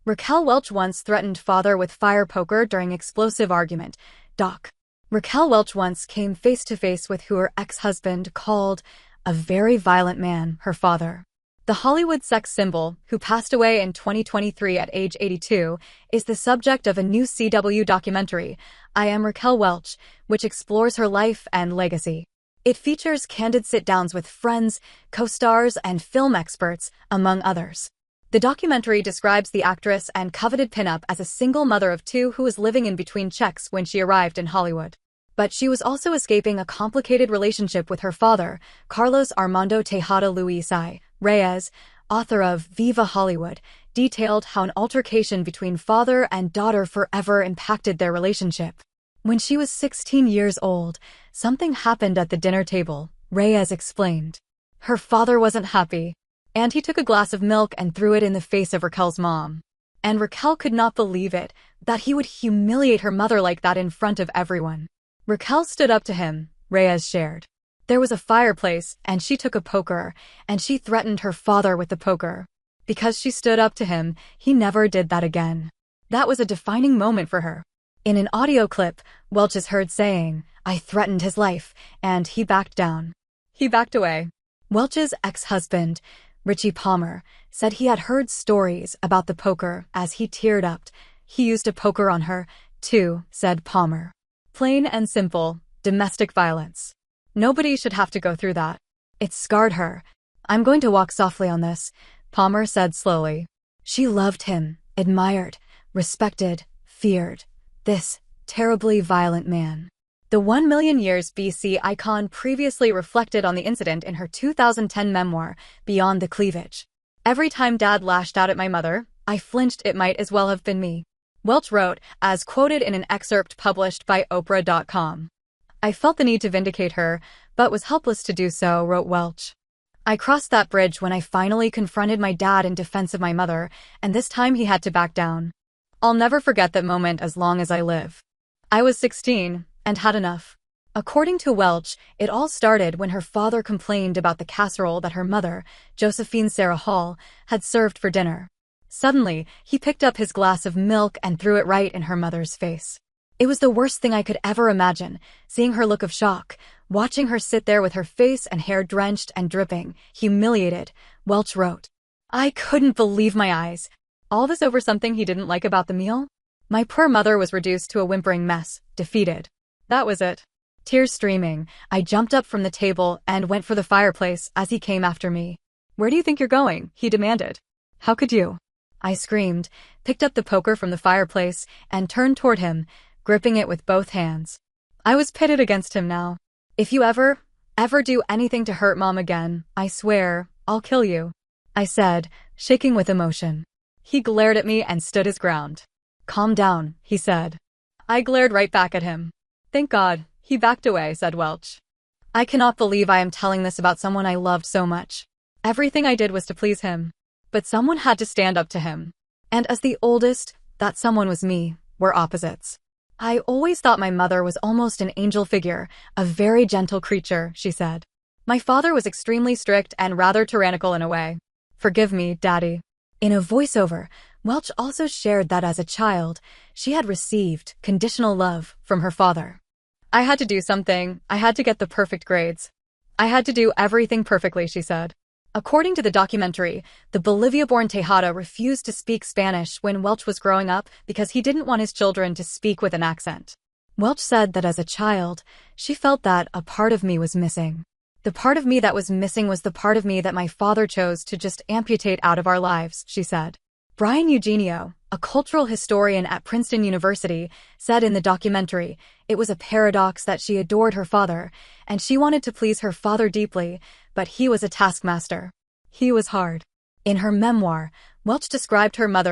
Raquel Welch once threatened father with fire poker during explosive argument. Doc. Raquel Welch once came face-to-face with who her ex-husband called a very violent man, her father. The Hollywood sex symbol, who passed away in 2023 at age 82, is the subject of a new CW documentary, I Am Raquel Welch, which explores her life and legacy. It features candid sit-downs with friends, co-stars, and film experts, among others. The documentary describes the actress and coveted pinup as a single mother of two who was living in between checks when she arrived in Hollywood. But she was also escaping a complicated relationship with her father, Carlos Armando Tejada Luis I. Reyes, author of Viva Hollywood, detailed how an altercation between father and daughter forever impacted their relationship. When she was 16 years old, something happened at the dinner table, Reyes explained. Her father wasn't happy, and he took a glass of milk and threw it in the face of Raquel's mom. And Raquel could not believe it, that he would humiliate her mother like that in front of everyone. Raquel stood up to him, Reyes shared. There was a fireplace, and she took a poker, and she threatened her father with the poker. Because she stood up to him, he never did that again. That was a defining moment for her. In an audio clip, Welch is heard saying, "I threatened his life, and he backed down. He backed away." Welch's ex-husband, Richie Palmer, said he had heard stories about the poker as he teared up. "He used a poker on her, too," said Palmer. "Plain and simple, domestic violence. Nobody should have to go through that. It scarred her. I'm going to walk softly on this," Palmer said slowly. She loved him, admired, respected, feared this terribly violent man. The 1 million years BC icon previously reflected on the incident in her 2010 memoir, Beyond the Cleavage. "Every time Dad lashed out at my mother, I flinched. It might as well have been me," Welch wrote, as quoted in an excerpt published by Oprah.com. "I felt the need to vindicate her, but was helpless to do so," wrote Welch. "I crossed that bridge when I finally confronted my dad in defense of my mother, and this time he had to back down. I'll never forget that moment as long as I live. I was 16 and had enough." According to Welch, it all started when her father complained about the casserole that her mother, Josephine Sarah Hall, had served for dinner. Suddenly, he picked up his glass of milk and threw it right in her mother's face. "It was the worst thing I could ever imagine, seeing her look of shock, watching her sit there with her face and hair drenched and dripping, humiliated," Welch wrote. "I couldn't believe my eyes. All this over something he didn't like about the meal? My poor mother was reduced to a whimpering mess, defeated. That was it. Tears streaming, I jumped up from the table and went for the fireplace as he came after me. 'Where do you think you're going?' he demanded. 'How could you?' I screamed, picked up the poker from the fireplace, and turned toward him, gripping it with both hands. I was pitted against him now. 'If you ever do anything to hurt Mom again, I swear, I'll kill you,' I said, shaking with emotion. He glared at me and stood his ground. 'Calm down,' he said. I glared right back at him. 'Thank God, he backed away,' said Welch. 'I cannot believe I am telling this about someone I loved so much. Everything I did was to please him. But someone had to stand up to him. And as the oldest, that someone was me. We're opposites. I always thought my mother was almost an angel figure, a very gentle creature,' she said. 'My father was extremely strict and rather tyrannical in a way. Forgive me, Daddy.' In a voiceover, Welch also shared that as a child, she had received conditional love from her father. 'I had to do something. I had to get the perfect grades. I had to do everything perfectly,' she said. According to the documentary, the Bolivia-born Tejada refused to speak Spanish when Welch was growing up because he didn't want his children to speak with an accent. Welch said that as a child, she felt that a part of me was missing. The part of me that was missing was the part of me that my father chose to just amputate out of our lives, she said. Brian Eugenio, a cultural historian at Princeton University, said in the documentary, it was a paradox that she adored her father, and she wanted to please her father deeply, but he was a taskmaster. He was hard. In her memoir, Welch described her mother